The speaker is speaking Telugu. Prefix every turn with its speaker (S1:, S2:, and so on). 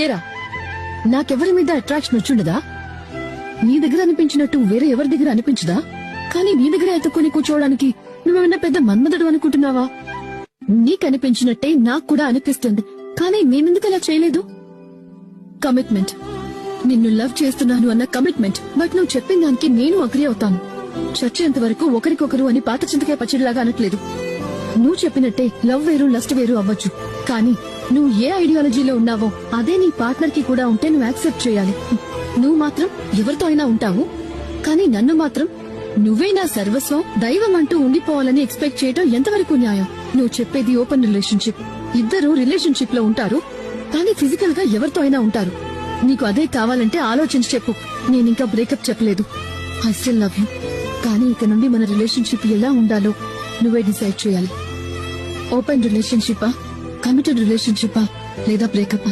S1: ఏరా నాకెవరి మీద అట్రాక్షన్ వచ్చుండదా? నీ దగ్గర అనిపించినట్టు వేరే ఎవరి దగ్గర అనిపించదా? కానీ నీ దగ్గర ఎత్తుకొని కూర్చోవడానికి నువ్వేమన్నా పెద్ద మన్మధుడు అనుకుంటున్నావా? నీకనిపించినట్టే నాకు కూడా అనిపిస్తుంది, కానీ నేనెందుకు అలా చేయలేదు? కమిట్మెంట్. నిన్ను లవ్ చేస్తున్నాను అన్న కమిట్మెంట్. బట్ నువ్వు చెప్పిన దానికి నేను అగ్రీ అవుతాను. చచ్చేంత వరకు ఒకరికొకరు అని పాత చింతకాయ పచ్చడిలాగా అనట్లేదు. నువ్వు చెప్పినట్టే లవ్ వేరు లస్ట్ వేరు అవ్వచ్చు, కానీ నువ్వు ఏ ఐడియాలజీలో ఉన్నావో అదే నీ పార్ట్నర్ కి కూడా ఉంటే నువ్వు యాక్సెప్ట్ చేయాలి. నువ్వు మాత్రం ఎవరితో అయినా ఉంటావు, కానీ నన్ను మాత్రం నువ్వే నా సర్వస్వం దైవం అంటూ ఉండిపోవాలని ఎక్స్పెక్ట్ చేయడం ఎంతవరకు న్యాయం? నువ్వు చెప్పేది ఓపెన్ రిలేషన్షిప్. ఇద్దరు రిలేషన్షిప్ లో ఉంటారు, కానీ ఫిజికల్ గా ఎవరితో అయినా ఉంటారు. నీకు అదే కావాలంటే ఆలోచించి చెప్పు. నేనింకా బ్రేకప్ చెప్పలేదు. ఐ స్టిల్ లవ్ యూ, కానీ ఇక నుండి మన రిలేషన్షిప్ ఎలా ఉండాలో నువ్వే డిసైడ్ చేయాలి. ఓపెన్ రిలేషన్షిప్పా, కమిటెడ్ రిలేషన్షిప్పా, లేదా బ్రేకప్పా?